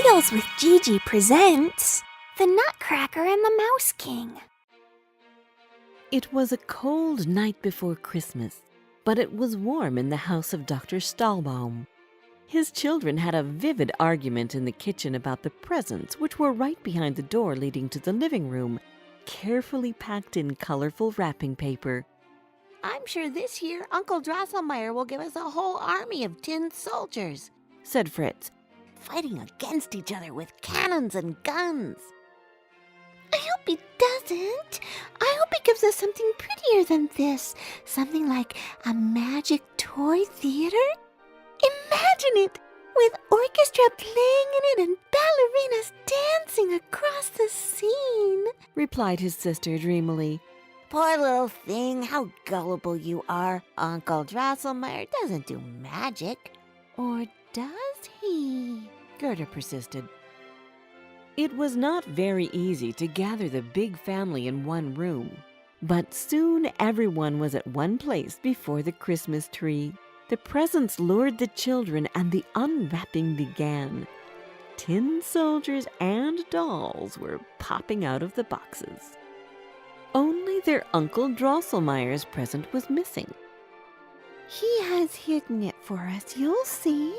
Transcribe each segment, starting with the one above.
Riddles with Gigi presents The Nutcracker and the Mouse King. It was a cold night before Christmas, but it was warm in the house of Dr. Stahlbaum. His children had a vivid argument in the kitchen about the presents, which were right behind the door leading to the living room, carefully packed in colorful wrapping paper. "I'm sure this year Uncle Drosselmeyer will give us a whole army of tin soldiers," said Fritz. "fighting against each other with cannons and guns." "I hope he doesn't. I hope he gives us something prettier than this. Something like a magic toy theater. Imagine it, with orchestra playing in it and ballerinas dancing across the scene," replied his sister dreamily. "Poor little thing, how gullible you are. Uncle Drosselmeyer doesn't do magic. Or does he?" Gerda persisted. It was not very easy to gather the big family in one room, but soon everyone was at one place before the Christmas tree. The presents lured the children and the unwrapping began. Tin soldiers and dolls were popping out of the boxes. Only their Uncle Drosselmeyer's present was missing. "He has hidden it for us, you'll see,"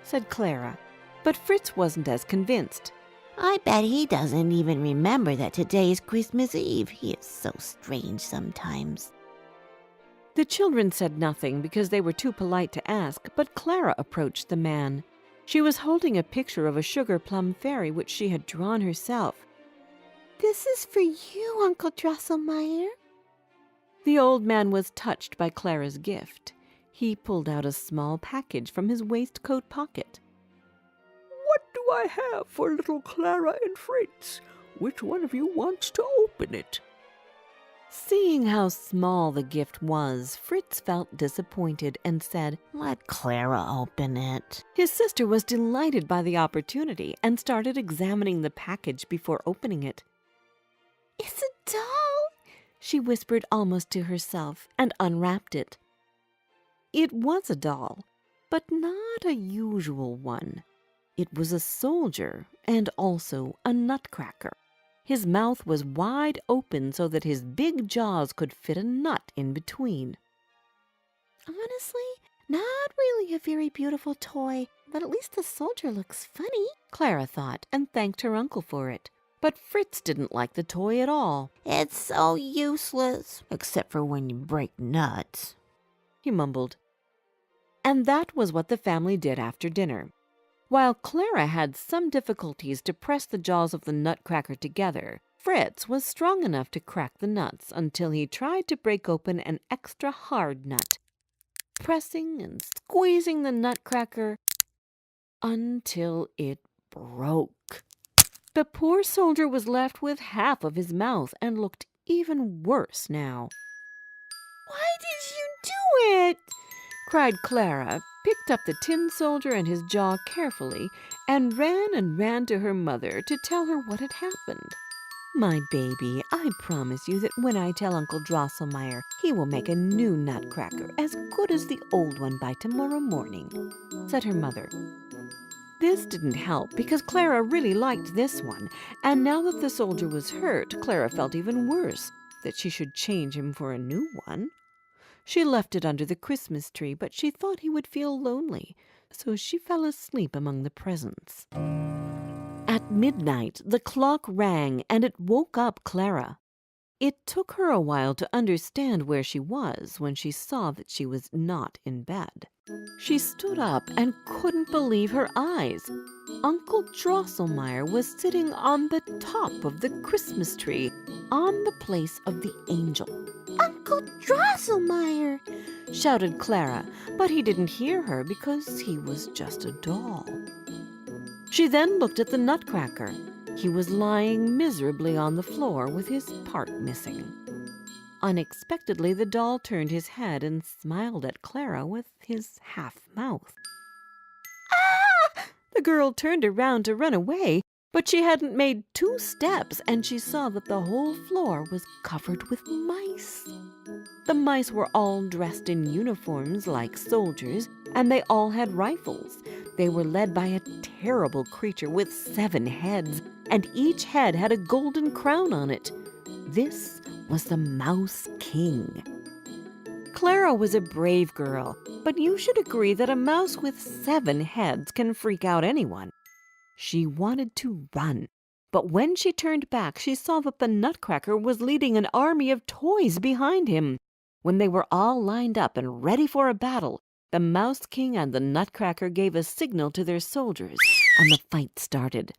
said Clara, but Fritz wasn't as convinced. "I bet he doesn't even remember that today is Christmas Eve. He is so strange sometimes." The children said nothing because they were too polite to ask, but Clara approached the man. She was holding a picture of a sugar plum fairy which she had drawn herself. "This is for you, Uncle Drosselmeyer." The old man was touched by Clara's gift. He pulled out a small package from his waistcoat pocket. "What do I have for little Clara and Fritz? Which one of you wants to open it?" Seeing how small the gift was, Fritz felt disappointed and said, "Let Clara open it." His sister was delighted by the opportunity and started examining the package before opening it. "It's a doll," she whispered almost to herself, and unwrapped it. It was a doll, but not a usual one. It was a soldier and also a nutcracker. His mouth was wide open so that his big jaws could fit a nut in between. "Honestly, not really a very beautiful toy, but at least the soldier looks funny," Clara thought, and thanked her uncle for it. But Fritz didn't like the toy at all. "It's so useless, except for when you break nuts," he mumbled. And that was what the family did after dinner. While Clara had some difficulties to press the jaws of the nutcracker together, Fritz was strong enough to crack the nuts until he tried to break open an extra hard nut, pressing and squeezing the nutcracker until it broke. The poor soldier was left with half of his mouth and looked even worse now. "Why did you do it?" cried Clara, picked up the tin soldier and his jaw carefully, and ran to her mother to tell her what had happened. "My baby, I promise you that when I tell Uncle Drosselmeyer, he will make a new nutcracker as good as the old one by tomorrow morning," said her mother. This didn't help because Clara really liked this one, and now that the soldier was hurt, Clara felt even worse that she should change him for a new one. She left it under the Christmas tree, but she thought he would feel lonely, so she fell asleep among the presents. At midnight, the clock rang, and it woke up Clara. It took her a while to understand where she was when she saw that she was not in bed. She stood up and couldn't believe her eyes. Uncle Drosselmeyer was sitting on the top of the Christmas tree, on the place of the angel. "Uncle Drosselmeyer!" shouted Clara, but he didn't hear her because he was just a doll. She then looked at the nutcracker. He was lying miserably on the floor with his part missing. Unexpectedly, the doll turned his head and smiled at Clara with his half mouth. "Ah!" The girl turned around to run away, but she hadn't made 2 steps, and she saw that the whole floor was covered with mice. The mice were all dressed in uniforms like soldiers, and they all had rifles. They were led by a terrible creature with 7 heads, and each head had a golden crown on it. This was the Mouse King. Clara was a brave girl, but you should agree that a mouse with 7 heads can freak out anyone. She wanted to run, but when she turned back, she saw that the Nutcracker was leading an army of toys behind him. When they were all lined up and ready for a battle, the Mouse King and the Nutcracker gave a signal to their soldiers, and the fight started.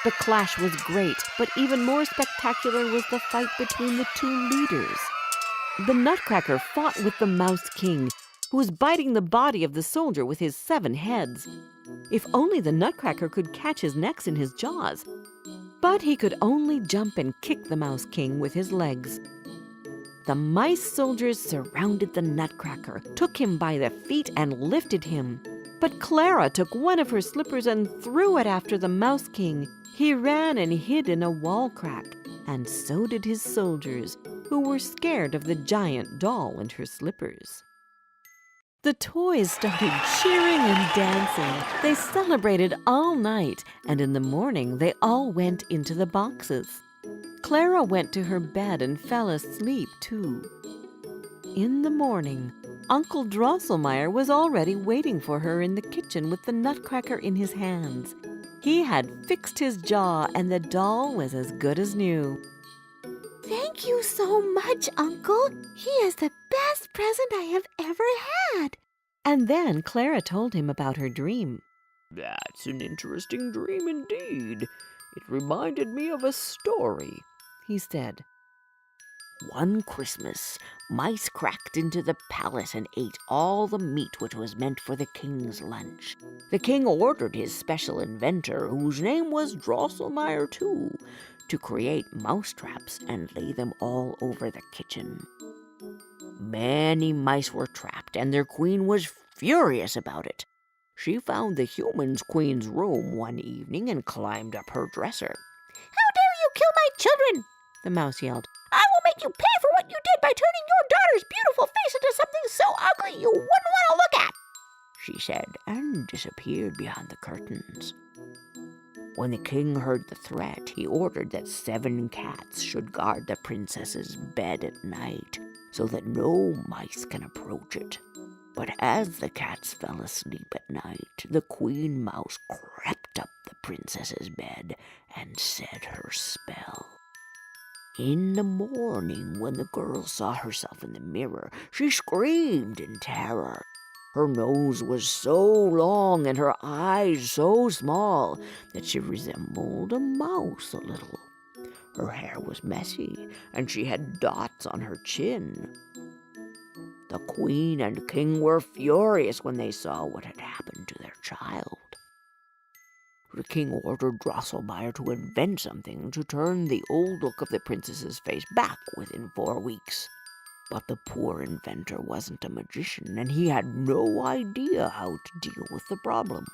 The clash was great, but even more spectacular was the fight between the 2 leaders. The Nutcracker fought with the Mouse King, who was biting the body of the soldier with his 7 heads. If only the Nutcracker could catch his necks in his jaws. But he could only jump and kick the Mouse King with his legs. The mice soldiers surrounded the Nutcracker, took him by the feet, and lifted him. But Clara took one of her slippers and threw it after the Mouse King. He ran and hid in a wall crack, and so did his soldiers, who were scared of the giant doll and her slippers. The toys started cheering and dancing. They celebrated all night, and in the morning they all went into the boxes. Clara went to her bed and fell asleep, too. In the morning, Uncle Drosselmeyer was already waiting for her in the kitchen with the Nutcracker in his hands. He had fixed his jaw, and the doll was as good as new. Thank you so much, Uncle. He is the best present I have ever had. And then Clara told him about her dream. That's an interesting dream indeed. It reminded me of a story, he said. One Christmas, mice cracked into the palace and ate all the meat which was meant for the king's lunch. The king ordered his special inventor, whose name was Drosselmeyer too, to create mousetraps and lay them all over the kitchen. Many mice were trapped, and their queen was furious about it. She found the human's queen's room one evening and climbed up her dresser. How dare you kill my children? The mouse yelled. I will make you pay for what you did by turning your daughter's beautiful face into something so ugly you wouldn't want to look at, she said, and disappeared behind the curtains. When the king heard the threat, he ordered that 7 cats should guard the princess's bed at night, so that no mice can approach it. But as the cats fell asleep at night, the queen mouse crept up the princess's bed and said her spell. In the morning, when the girl saw herself in the mirror, she screamed in terror. Her nose was so long and her eyes so small that she resembled a mouse a little. Her hair was messy, and she had dots on her chin. The queen and king were furious when they saw what had happened to their child. The king ordered Drosselmeyer to invent something to turn the old look of the princess's face back within 4 weeks. But the poor inventor wasn't a magician, and he had no idea how to deal with the problem,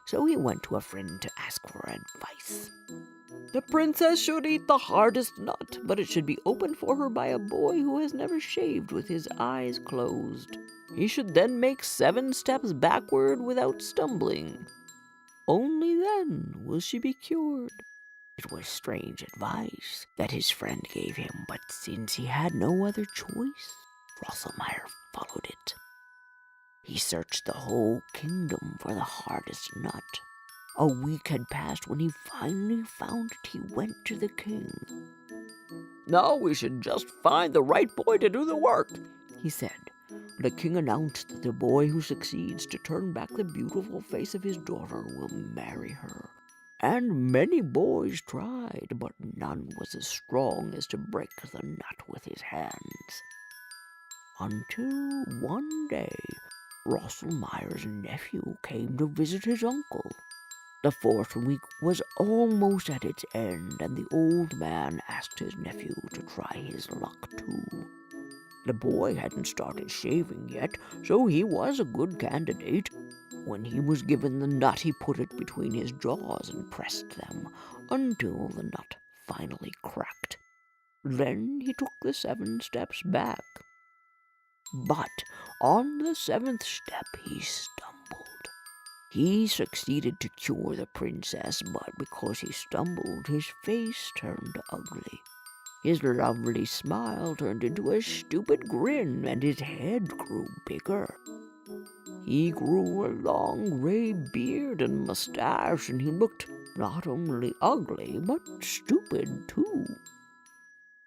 so he went to a friend to ask for advice. The princess should eat the hardest nut, but it should be opened for her by a boy who has never shaved with his eyes closed. He should then make 7 steps backward without stumbling. Only then will she be cured. It was strange advice that his friend gave him, but since he had no other choice, Drosselmeyer followed it. He searched the whole kingdom for the hardest nut. A week had passed when he finally found it. He went to the king. Now we should just find the right boy to do the work, he said. The king announced that the boy who succeeds to turn back the beautiful face of his daughter will marry her. And many boys tried, but none was as strong as to break the nut with his hands. Until one day, Drosselmeyer's nephew came to visit his uncle. The 4th week was almost at its end, and the old man asked his nephew to try his luck too. The boy hadn't started shaving yet, so he was a good candidate. When he was given the nut, he put it between his jaws and pressed them until the nut finally cracked. Then he took the 7 steps back. But on the 7th step he stumbled. He succeeded to cure the princess, but because he stumbled, his face turned ugly. His lovely smile turned into a stupid grin, and his head grew bigger. He grew a long gray beard and mustache, and he looked not only ugly, but stupid too.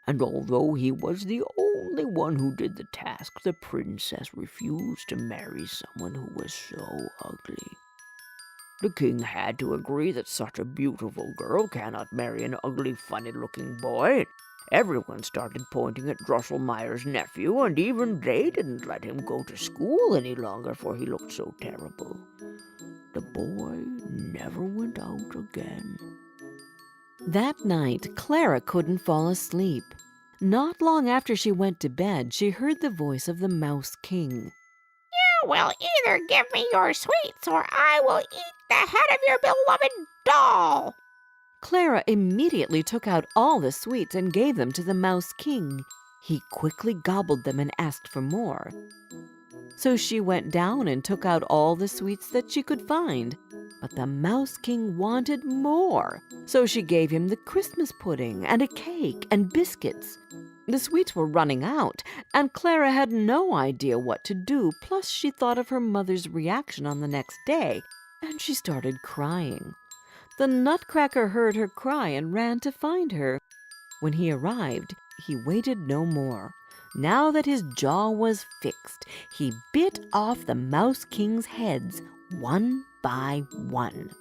And although he was the only one who did the task, the princess refused to marry someone who was so ugly. The king had to agree that such a beautiful girl cannot marry an ugly, funny-looking boy. Everyone started pointing at Drosselmeyer's nephew, and even they didn't let him go to school any longer, for he looked so terrible. The boy never went out again. That night, Clara couldn't fall asleep. Not long after she went to bed, she heard the voice of the Mouse King. You will either give me your sweets or I will eat the head of your beloved doll. Clara immediately took out all the sweets and gave them to the Mouse King. He quickly gobbled them and asked for more. So she went down and took out all the sweets that she could find. But the Mouse King wanted more, so she gave him the Christmas pudding and a cake and biscuits. The sweets were running out, and Clara had no idea what to do, plus she thought of her mother's reaction on the next day, and she started crying. The Nutcracker heard her cry and ran to find her. When he arrived, he waited no more. Now that his jaw was fixed, he bit off the Mouse King's heads, one by one.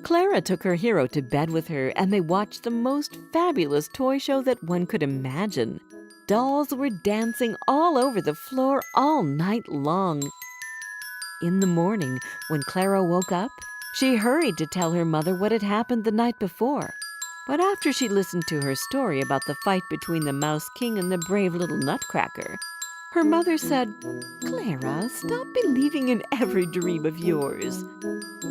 Clara took her hero to bed with her, and they watched the most fabulous toy show that one could imagine. Dolls were dancing all over the floor all night long. In the morning, when Clara woke up, she hurried to tell her mother what had happened the night before. But after she listened to her story about the fight between the Mouse King and the brave little Nutcracker, her mother said, "Clara, stop believing in every dream of yours."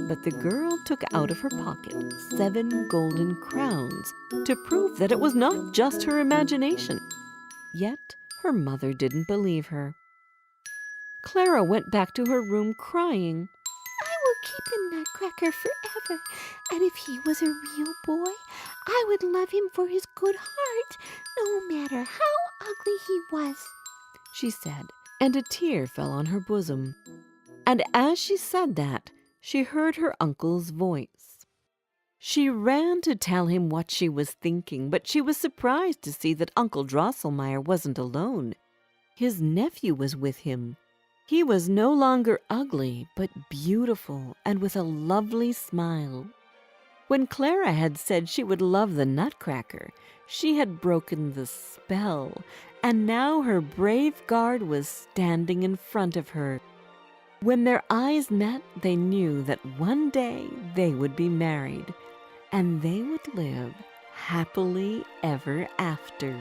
But the girl took out of her pocket 7 golden crowns to prove that it was not just her imagination. Yet her mother didn't believe her. Clara went back to her room crying. I will keep the Nutcracker forever, and if he was a real boy, I would love him for his good heart, no matter how ugly he was, she said, and a tear fell on her bosom. And as she said that, she heard her uncle's voice. She ran to tell him what she was thinking, but she was surprised to see that Uncle Drosselmeyer wasn't alone. His nephew was with him. He was no longer ugly, but beautiful and with a lovely smile. When Clara had said she would love the Nutcracker, she had broken the spell, and now her brave guard was standing in front of her. When their eyes met, they knew that one day they would be married, and they would live happily ever after.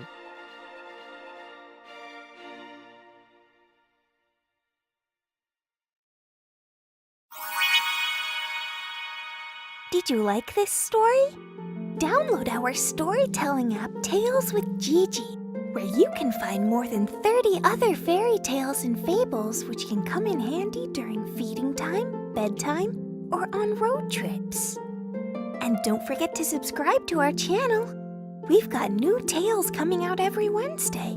Did you like this story? Download our storytelling app, Tales with Gigi, where you can find more than 30 other fairy tales and fables which can come in handy during feeding time, bedtime, or on road trips. And don't forget to subscribe to our channel. We've got new tales coming out every Wednesday.